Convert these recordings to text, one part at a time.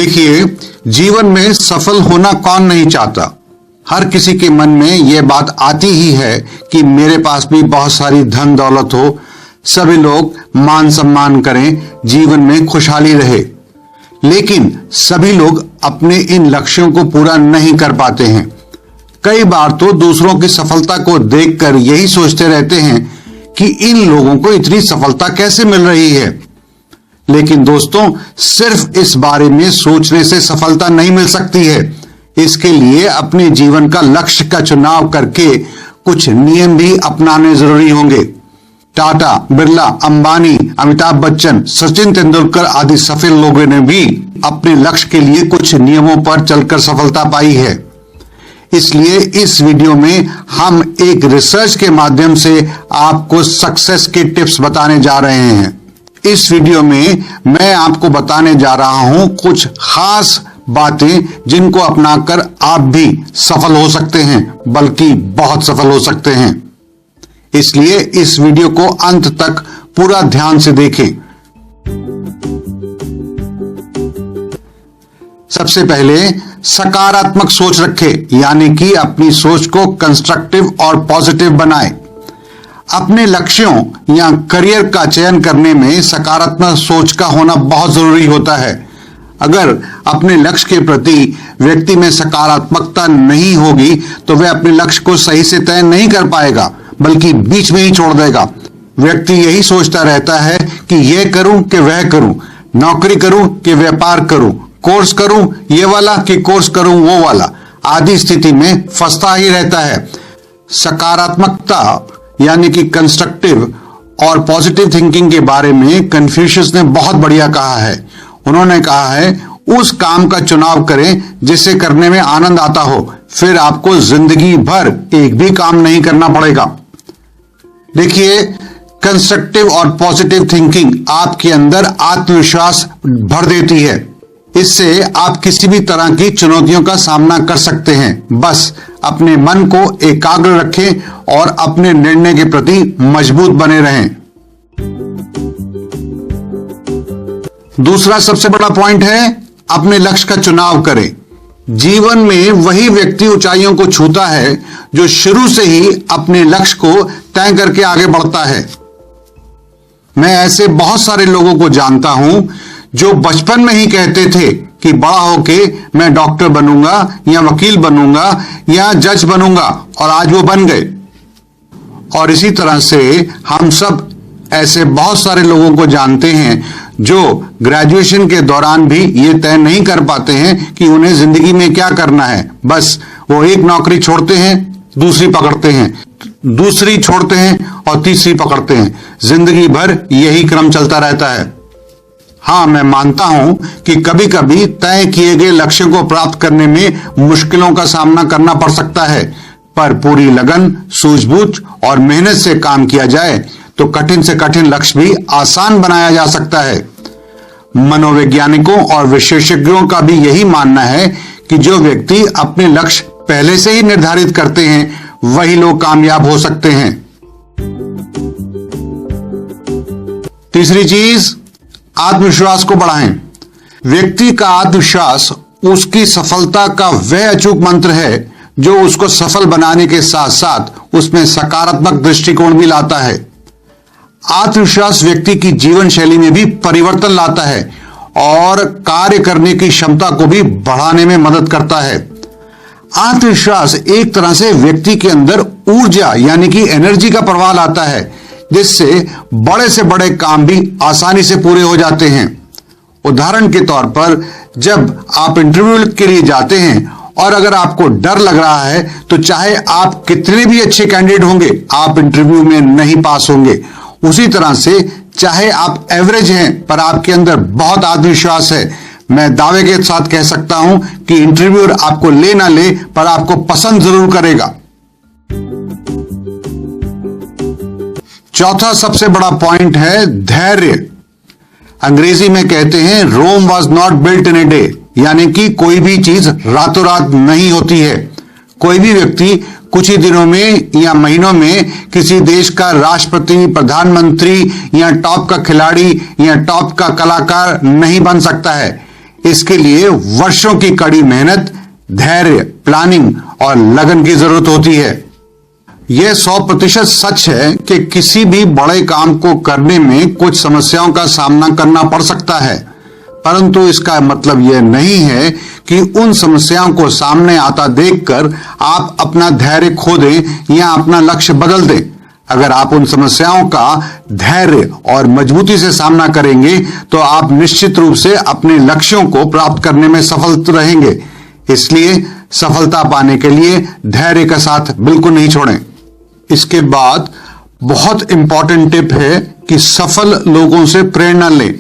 देखिए, जीवन में सफल होना कौन नहीं चाहता। हर किसी के मन में यह बात आती ही है कि मेरे पास भी बहुत सारी धन दौलत हो, सभी लोग मान सम्मान करें, जीवन में खुशहाली रहे। लेकिन सभी लोग अपने इन लक्ष्यों को पूरा नहीं कर पाते हैं। कई बार तो दूसरों की सफलता को देखकर यही सोचते रहते हैं कि इन लोगों को इतनी सफलता कैसे मिल रही है। लेकिन दोस्तों, सिर्फ इस बारे में सोचने से सफलता नहीं मिल सकती है। इसके लिए अपने जीवन का लक्ष्य का चुनाव करके कुछ नियम भी अपनाने जरूरी होंगे। टाटा, बिरला, अंबानी, अमिताभ बच्चन, सचिन तेंदुलकर आदि सफल लोगों ने भी अपने लक्ष्य के लिए कुछ नियमों पर चलकर सफलता पाई है। इसलिए इस वीडियो में हम एक रिसर्च के माध्यम से आपको सक्सेस के टिप्स बताने जा रहे हैं। इस वीडियो में मैं आपको बताने जा रहा हूं कुछ खास बातें जिनको अपनाकर आप भी सफल हो सकते हैं, बल्कि बहुत सफल हो सकते हैं। इसलिए इस वीडियो को अंत तक पूरा ध्यान से देखें। सबसे पहले सकारात्मक सोच रखें, यानी कि अपनी सोच को कंस्ट्रक्टिव और पॉजिटिव बनाएं। अपने लक्ष्यों या करियर का चयन करने में सकारात्मक सोच का होना बहुत जरूरी होता है। अगर अपने लक्ष्य के प्रति व्यक्ति में सकारात्मकता नहीं होगी तो वह अपने लक्ष्य को सही से तय नहीं कर पाएगा, बल्कि बीच में ही छोड़ देगा। व्यक्ति यही सोचता रहता है कि यह करूं कि वह करूं, नौकरी करूं कि व्यापार करूं, कोर्स करूं ये वाला कि कोर्स करूं वो वाला, आदि स्थिति में फंसता ही रहता है। सकारात्मकता यानी कि कंस्ट्रक्टिव और पॉजिटिव थिंकिंग के बारे में कन्फ्यूशियस ने बहुत बढ़िया कहा है। उन्होंने कहा है, उस काम का चुनाव करें जिसे करने में आनंद आता हो, फिर आपको जिंदगी भर एक भी काम नहीं करना पड़ेगा। देखिए, कंस्ट्रक्टिव और पॉजिटिव थिंकिंग आपके अंदर आत्मविश्वास भर देती है। इससे आप किसी भी तरह की चुनौतियों का सामना कर सकते हैं। बस अपने मन को एकाग्र रखें और अपने निर्णय के प्रति मजबूत बने रहें। दूसरा सबसे बड़ा पॉइंट है, अपने लक्ष्य का चुनाव करें। जीवन में वही व्यक्ति ऊंचाइयों को छूता है जो शुरू से ही अपने लक्ष्य को तय करके आगे बढ़ता है। मैं ऐसे बहुत सारे लोगों को जानता हूं जो बचपन में ही कहते थे कि बड़ा होके मैं डॉक्टर बनूंगा या वकील बनूंगा या जज बनूंगा, और आज वो बन गए। और इसी तरह से हम सब ऐसे बहुत सारे लोगों को जानते हैं जो ग्रेजुएशन के दौरान भी ये तय नहीं कर पाते हैं कि उन्हें जिंदगी में क्या करना है। बस वो एक नौकरी छोड़ते हैं, दूसरी पकड़ते हैं, दूसरी छोड़ते हैं और तीसरी पकड़ते हैं। जिंदगी भर यही क्रम चलता रहता है। हाँ, मैं मानता हूं कि कभी कभी तय किए गए लक्ष्यों को प्राप्त करने में मुश्किलों का सामना करना पड़ सकता है, पर पूरी लगन, सूझबूझ और मेहनत से काम किया जाए तो कठिन से कठिन लक्ष्य भी आसान बनाया जा सकता है। मनोवैज्ञानिकों और विशेषज्ञों का भी यही मानना है कि जो व्यक्ति अपने लक्ष्य पहले से ही निर्धारित करते हैं वही लोग कामयाब हो सकते हैं। तीसरी चीज, आत्मविश्वास को बढ़ाएं। व्यक्ति का आत्मविश्वास उसकी सफलता का वह अचूक मंत्र है जो उसको सफल बनाने के साथ साथ उसमें सकारात्मक दृष्टिकोण भी लाता है। आत्मविश्वास व्यक्ति की जीवन शैली में भी परिवर्तन लाता है और कार्य करने की क्षमता को भी बढ़ाने में मदद करता है। आत्मविश्वास एक तरह से व्यक्ति के अंदर ऊर्जा यानी कि एनर्जी का प्रवाह लाता है, जिससे बड़े से बड़े काम भी आसानी से पूरे हो जाते हैं। उदाहरण के तौर पर, जब आप इंटरव्यू के लिए जाते हैं और अगर आपको डर लग रहा है तो चाहे आप कितने भी अच्छे कैंडिडेट होंगे, आप इंटरव्यू में नहीं पास होंगे। उसी तरह से चाहे आप एवरेज हैं पर आपके अंदर बहुत आत्मविश्वास है, मैं दावे के साथ कह सकता हूं कि इंटरव्यूअर आपको ले ना ले पर आपको पसंद जरूर करेगा। चौथा सबसे बड़ा पॉइंट है धैर्य। अंग्रेजी में कहते हैं, Rome was not built in a day, यानी कि कोई भी चीज रातों रात नहीं होती है। कोई भी व्यक्ति कुछ ही दिनों में या महीनों में किसी देश का राष्ट्रपति, प्रधानमंत्री या टॉप का खिलाड़ी या टॉप का कलाकार नहीं बन सकता है। इसके लिए वर्षों की कड़ी मेहनत, धैर्य, प्लानिंग और लगन की जरूरत होती है। यह 100% सच है कि किसी भी बड़े काम को करने में कुछ समस्याओं का सामना करना पड़ सकता है, परंतु इसका मतलब यह नहीं है कि उन समस्याओं को सामने आता देखकर आप अपना धैर्य खो दें या अपना लक्ष्य बदल दें। अगर आप उन समस्याओं का धैर्य और मजबूती से सामना करेंगे तो आप निश्चित रूप से अपने लक्ष्यों को प्राप्त करने में सफल रहेंगे। इसलिए सफलता पाने के लिए धैर्य का साथ बिल्कुल नहीं छोड़ें। इसके बाद बहुत इंपॉर्टेंट टिप है कि सफल लोगों से प्रेरणा लें।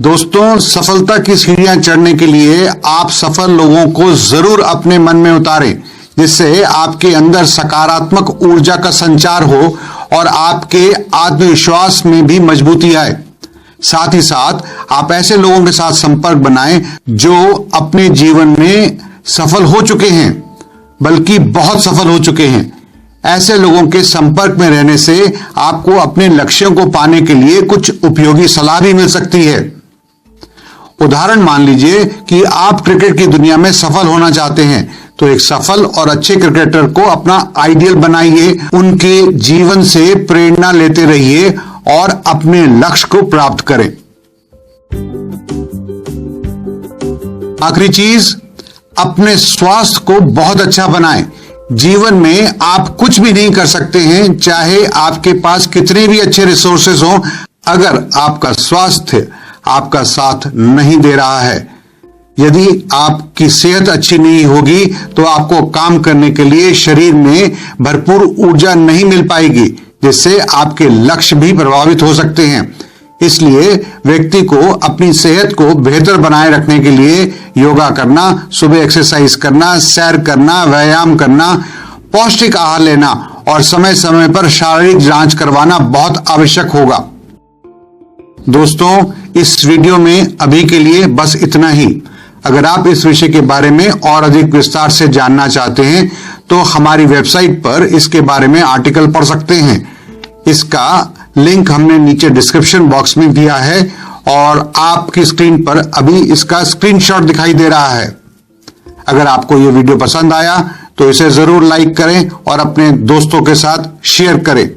दोस्तों, सफलता की सीढ़ियां चढ़ने के लिए आप सफल लोगों को जरूर अपने मन में उतारें, जिससे आपके अंदर सकारात्मक ऊर्जा का संचार हो और आपके आत्मविश्वास में भी मजबूती आए। साथ ही साथ आप ऐसे लोगों के साथ संपर्क बनाएं जो अपने जीवन में सफल हो चुके हैं, बल्कि बहुत सफल हो चुके हैं। ऐसे लोगों के संपर्क में रहने से आपको अपने लक्ष्यों को पाने के लिए कुछ उपयोगी सलाह भी मिल सकती है। उदाहरण मान लीजिए कि आप क्रिकेट की दुनिया में सफल होना चाहते हैं, तो एक सफल और अच्छे क्रिकेटर को अपना आइडियल बनाइए, उनके जीवन से प्रेरणा लेते रहिए और अपने लक्ष्य को प्राप्त करें। आखिरी चीज, अपने स्वास्थ्य को बहुत अच्छा बनाएं। जीवन में आप कुछ भी नहीं कर सकते हैं, चाहे आपके पास कितने भी अच्छे रिसोर्सेज हों, अगर आपका स्वास्थ्य आपका साथ नहीं दे रहा है। यदि आपकी सेहत अच्छी नहीं होगी तो आपको काम करने के लिए शरीर में भरपूर ऊर्जा नहीं मिल पाएगी, जिससे आपके लक्ष्य भी प्रभावित हो सकते हैं। इसलिए व्यक्ति को अपनी सेहत को बेहतर बनाए रखने के लिए योगा करना, सुबह एक्सरसाइज करना, सैर करना, व्यायाम करना, पौष्टिक आहार लेना और समय समय पर शारीरिक जांच करवाना बहुत आवश्यक होगा। दोस्तों, इस वीडियो में अभी के लिए बस इतना ही। अगर आप इस विषय के बारे में और अधिक विस्तार से जानना चाहते हैं तो हमारी वेबसाइट पर इसके बारे में आर्टिकल पढ़ सकते हैं। इसका लिंक हमने नीचे डिस्क्रिप्शन बॉक्स में दिया है और आपकी स्क्रीन पर अभी इसका स्क्रीनशॉट दिखाई दे रहा है। अगर आपको यह वीडियो पसंद आया तो इसे जरूर लाइक करें और अपने दोस्तों के साथ शेयर करें।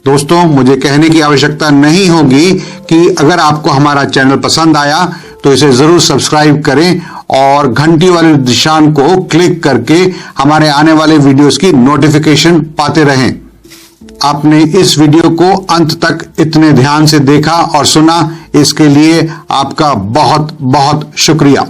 दोस्तों, मुझे कहने की आवश्यकता नहीं होगी कि अगर आपको हमारा चैनल पसंद आया तो इसे जरूर सब्सक्राइब करें और घंटी वाले निशान को क्लिक करके हमारे आने वाले वीडियोस की नोटिफिकेशन पाते रहें। आपने इस वीडियो को अंत तक इतने ध्यान से देखा और सुना, इसके लिए आपका बहुत बहुत शुक्रिया।